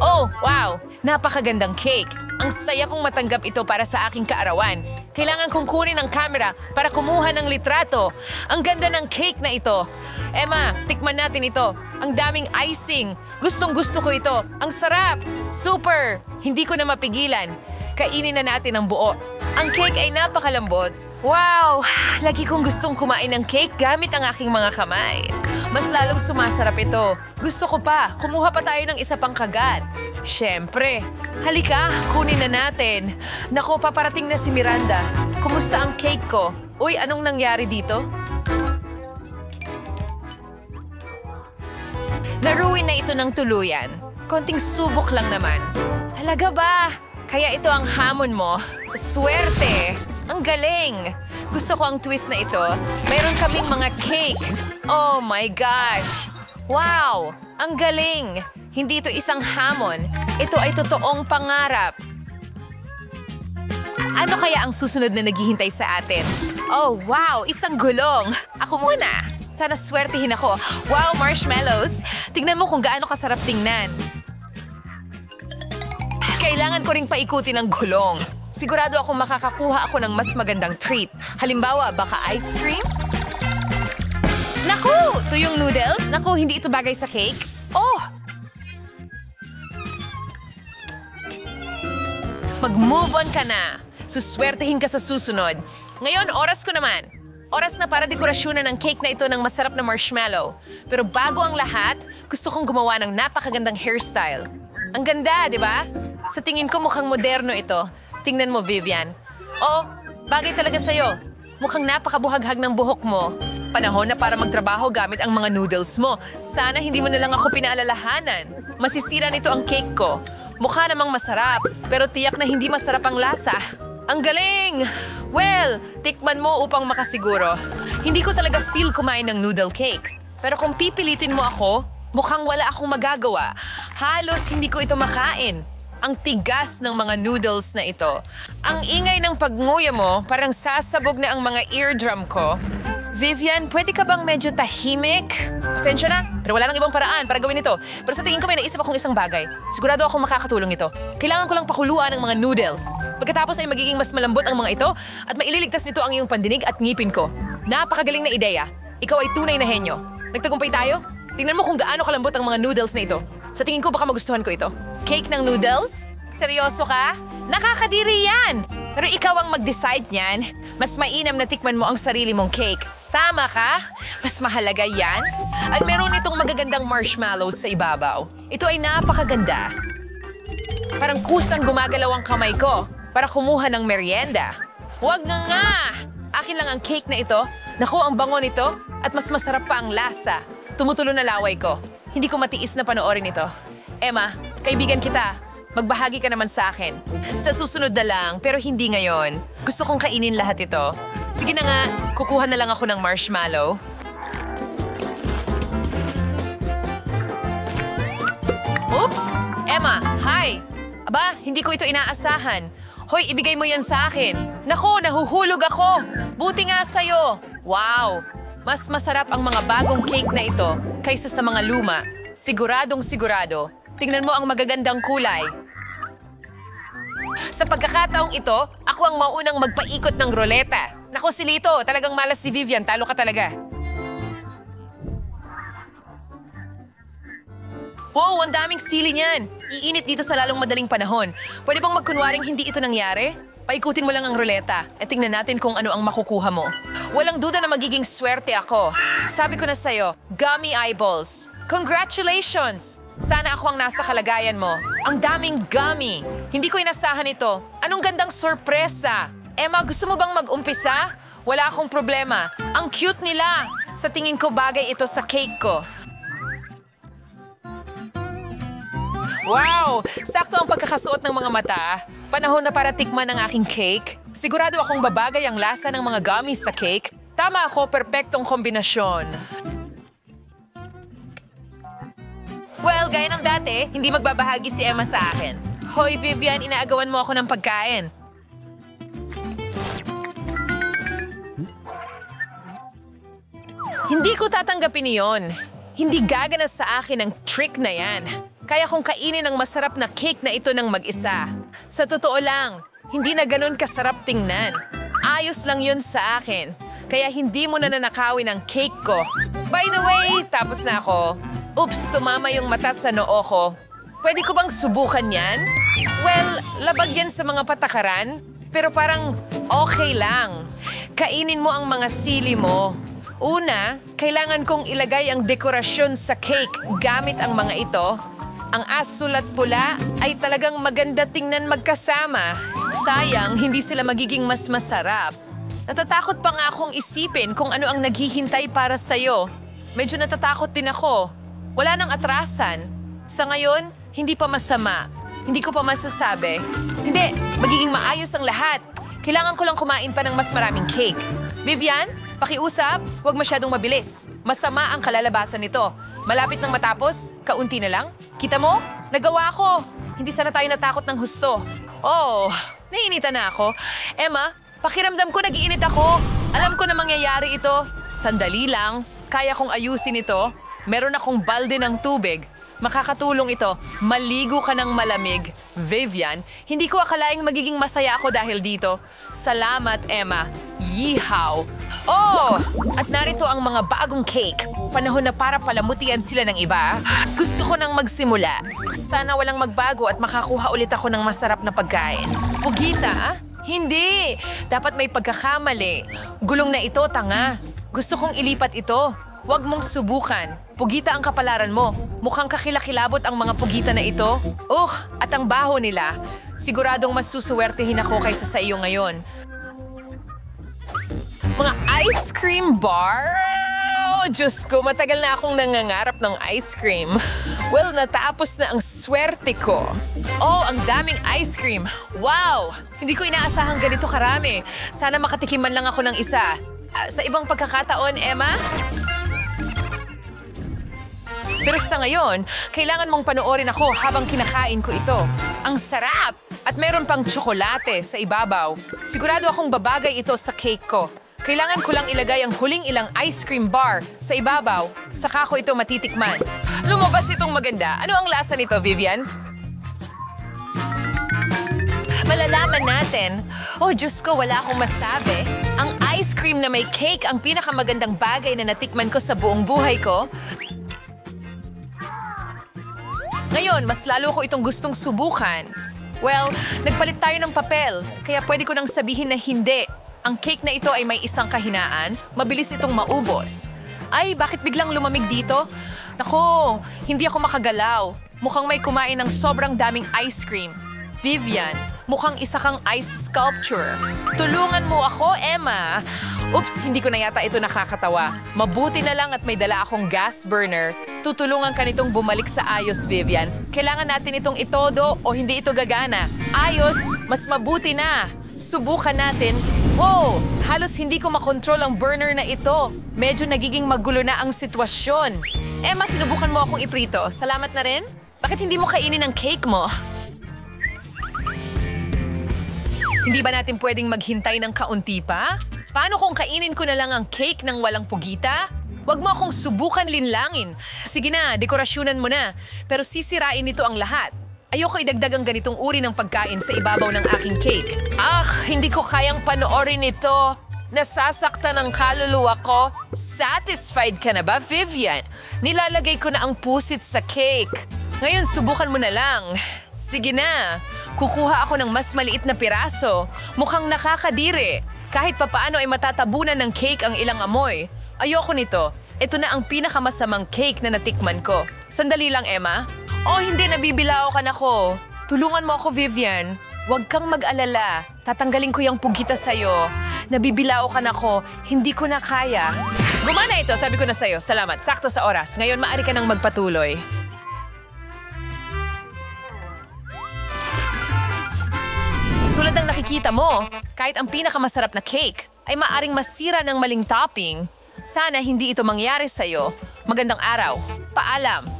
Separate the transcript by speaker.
Speaker 1: Oh, wow! Napakagandang cake. Ang saya kong matanggap ito para sa aking kaarawan. Kailangan kong kunin ang camera para kumuha ng litrato. Ang ganda ng cake na ito. Emma, tikman natin ito. Ang daming icing. Gustong-gusto ko ito. Ang sarap! Super! Hindi ko na mapigilan. Kainin na natin ang buo. Ang cake ay napakalambot. Wow! Lagi kong gustong kumain ng cake gamit ang aking mga kamay. Mas lalong sumasarap ito. Gusto ko pa. Kumuha pa tayo ng isa pang kagat. Siyempre. Halika, kunin na natin. Naku, paparating na si Miranda. Kumusta ang cake ko? Uy, anong nangyari dito? Naruin na ito ng tuluyan. Konting subok lang naman. Talaga ba? Kaya ito ang hamon mo. Swerte! Ang galing! Gusto ko ang twist na ito. Mayroon kaming mga cake. Oh my gosh! Wow! Ang galing! Hindi ito isang hamon. Ito ay totoong pangarap. Ano kaya ang susunod na naghihintay sa atin? Oh, wow! Isang gulong! Ako muna! Sana swertihin ako. Wow, marshmallows! Tingnan mo kung gaano kasarap tingnan. Kailangan ko ring paikutin ang gulong. Sigurado akong makakakuha ako ng mas magandang treat. Halimbawa, baka ice cream? Naku! Tuyong noodles? Naku, hindi ito bagay sa cake? Oh! Mag-move on ka na. Suswertehin ka sa susunod. Ngayon, oras ko naman. Oras na para dekorasyonan ng cake na ito ng masarap na marshmallow. Pero bago ang lahat, gusto kong gumawa ng napakagandang hairstyle. Ang ganda, di ba? Sa tingin ko mukhang moderno ito. Tingnan mo, Vivian. Oh, bagay talaga sa'yo. Mukhang napakabuhaghag ng buhok mo. Panahon na para magtrabaho gamit ang mga noodles mo. Sana hindi mo na lang ako pinaalalahanan. Masisira nito ang cake ko. Mukha namang masarap, pero tiyak na hindi masarap ang lasa. Ang galing! Well, tikman mo upang makasiguro. Hindi ko talaga feel kumain ng noodle cake. Pero kung pipilitin mo ako, mukhang wala akong magagawa. Halos hindi ko ito makain. Ang tigas ng mga noodles na ito. Ang ingay ng pagnguya mo, parang sasabog na ang mga eardrum ko. Vivian, pwede ka bang medyo tahimik? Pasensya na, pero wala nang ibang paraan para gawin ito. Pero sa tingin ko may naisip akong isang bagay. Sigurado akong makakatulong ito. Kailangan ko lang pakuluan ang mga noodles. Pagkatapos ay magiging mas malambot ang mga ito at maililigtas nito ang iyong pandinig at ngipin ko. Napakagaling na ideya. Ikaw ay tunay na henyo. Nagtagumpay tayo? Tingnan mo kung gaano kalambot ang mga noodles na ito. Sa tingin ko baka magustuhan ko ito. Cake ng noodles? Seryoso ka? Nakakadiri yan! Pero ikaw ang mag-decide niyan. Mas mainam na tikman mo ang sarili mong cake. Tama ka? Mas mahalaga yan? At meron itong magagandang marshmallows sa ibabaw. Ito ay napakaganda. Parang kusang gumagalaw ang kamay ko para kumuha ng merienda. Huwag nga! Akin lang ang cake na ito. Naku, ang bango nito. At mas masarap pa ang lasa. Tumutulo na laway ko. Hindi ko matiis na panoorin ito. Emma, kaibigan kita. Magbahagi ka naman sa akin. Sa susunod na lang, pero hindi ngayon. Gusto kong kainin lahat ito. Sige na nga, kukuha na lang ako ng marshmallow. Oops! Emma, hi! Aba, hindi ko ito inaasahan. Hoy, ibigay mo yan sa akin. Naku, nahuhulog ako. Buti nga sa'yo. Wow! Mas masarap ang mga bagong cake na ito kaysa sa mga luma. Siguradong sigurado. Tingnan mo ang magagandang kulay. Sa pagkakataong ito, ako ang maunang magpaikot ng roleta. Naku, Silito, talagang malas si Vivian. Talo ka talaga. Wow, ang daming sili niyan. Iinit dito sa lalong madaling panahon. Pwede bang magkunwaring hindi ito nangyari? Paikutin mo lang ang ruleta at tingnan natin kung ano ang makukuha mo. Walang duda na magiging swerte ako. Sabi ko na sa'yo, gummy eyeballs. Congratulations! Sana ako ang nasa kalagayan mo. Ang daming gummy. Hindi ko inasahan ito. Anong gandang sorpresa. Emma, gusto mo bang mag-umpisa? Wala akong problema. Ang cute nila. Sa tingin ko bagay ito sa cake ko. Wow! Sakto ang pagkakasuot ng mga mata. Panahon na para tikman ang aking cake. Sigurado akong babagay ang lasa ng mga gummies sa cake. Tama ako, perpektong kombinasyon. Well, gaya ng dati, hindi magbabahagi si Emma sa akin. Hoy, Vivian, inaagawan mo ako ng pagkain. Hindi ko tatanggapin iyon. Hindi gaganas sa akin ang trick na yan. Kaya kong kainin ang masarap na cake na ito ng mag-isa. Sa totoo lang, hindi na ganun kasarap tingnan. Ayos lang yun sa akin. Kaya hindi mo na nanakawin ang cake ko. By the way, tapos na ako. Oops, tumama yung mata sa noo ko. Pwede ko bang subukan yan? Well, labag yan sa mga patakaran. Pero parang okay lang. Kainin mo ang mga sili mo. Una, kailangan kong ilagay ang dekorasyon sa cake gamit ang mga ito. Ang asul at pula ay talagang maganda tingnan magkasama. Sayang, hindi sila magiging mas masarap. Natatakot pa nga akong isipin kung ano ang naghihintay para sa'yo. Medyo natatakot din ako. Wala nang atrasan. Sa ngayon, hindi pa masama. Hindi ko pa masasabi. Hindi, magiging maayos ang lahat. Kailangan ko lang kumain pa ng mas maraming cake. Vivian, pakiusap, huwag masyadong mabilis. Masama ang kalalabasan nito. Malapit nang matapos, kaunti na lang. Kita mo? Nagawa ko. Hindi sana tayo natakot ng husto. Oh, naiinitan na ako. Emma, pakiramdam ko nag-iinit ako. Alam ko na mangyayari ito. Sandali lang. Kaya kong ayusin ito. Meron akong balde ng tubig. Makakatulong ito. Maligo ka ng malamig. Vivian, hindi ko akalaing magiging masaya ako dahil dito. Salamat, Emma. Yeehaw! Oh! At narito ang mga bagong cake. Panahon na para palamutian sila ng iba. Gusto ko nang magsimula. Sana walang magbago at makakuha ulit ako ng masarap na pagkain. Pugita? Hindi! Dapat may pagkakamali. Gulong na ito, tanga. Gusto kong ilipat ito. Huwag mong subukan. Pugita ang kapalaran mo. Mukhang kakilakilabot ang mga pugita na ito. At ang baho nila. Siguradong mas susuwertehin ako kaysa sa iyo ngayon. Mga ice cream bar? Oh, Diyos ko, matagal na akong nangangarap ng ice cream. Well, natapos na ang swerte ko. Oh, ang daming ice cream. Wow! Hindi ko inaasahang ganito karami. Sana makatikim man lang ako ng isa. Sa ibang pagkakataon, Emma? Pero sa ngayon, kailangan mong panoorin ako habang kinakain ko ito. Ang sarap! At meron pang tsokolate sa ibabaw. Sigurado akong babagay ito sa cake ko. Kailangan ko lang ilagay ang huling ilang ice cream bar sa ibabaw. Saka ko ito matitikman. Lumabas itong maganda. Ano ang lasa nito, Vivian? Malalaman natin. Oh, Diyos ko, wala akong masabi. Ang ice cream na may cake ang pinakamagandang bagay na natikman ko sa buong buhay ko. Ngayon, mas lalo ko itong gustong subukan. Well, nagpalit tayo ng papel, kaya pwede ko nang sabihin na hindi. Ang cake na ito ay may isang kahinaan, mabilis itong maubos. Ay, bakit biglang lumamig dito? Naku, hindi ako makagalaw. Mukhang may kumain ng sobrang daming ice cream. Vivian, mukhang isa kang ice sculpture. Tulungan mo ako, Emma. Oops, hindi ko na yata ito nakakatawa. Mabuti na lang at may dala akong gas burner. Tutulungan ka nitong bumalik sa ayos, Vivian. Kailangan natin itong itodo o hindi ito gagana. Ayos, mas mabuti na. Subukan natin. Wow! Halos hindi ko makontrol ang burner na ito. Medyo nagiging magulo na ang sitwasyon. Emma, sinubukan mo akong iprito. Salamat na rin. Bakit hindi mo kainin ang cake mo? Hindi ba natin pwedeng maghintay ng kaunti pa? Paano kung kainin ko na lang ang cake ng walang pugita? Huwag mo akong subukan linlangin. Sige na, dekorasyonan mo na. Pero sisirain nito ang lahat. Ayoko idagdag ang ganitong uri ng pagkain sa ibabaw ng aking cake. Hindi ko kayang panoorin ito. Nasasaktan ang kaluluwa ko. Satisfied ka na ba, Vivian? Nilalagay ko na ang pusit sa cake. Ngayon, subukan mo na lang. Sige na. Kukuha ako ng mas maliit na piraso. Mukhang nakakadiri. Kahit papaano ay matatabunan ng cake ang ilang amoy. Ayoko nito. Ito na ang pinakamasamang cake na natikman ko. Sandali lang, Emma. Oh, hindi, nabibilao ka na ko. Tulungan mo ako, Vivian. Huwag kang mag-alala. Tatanggalin ko yung pugita sa'yo. Nabibilao ka na ko. Hindi ko na kaya. Gumana ito, sabi ko na sa'yo. Salamat, sakto sa oras. Ngayon, maaari ka nang magpatuloy. Tulad ng nakikita mo, kahit ang pinakamasarap na cake ay maaring masira ng maling topping. Sana hindi ito mangyari sa'yo. Magandang araw. Paalam.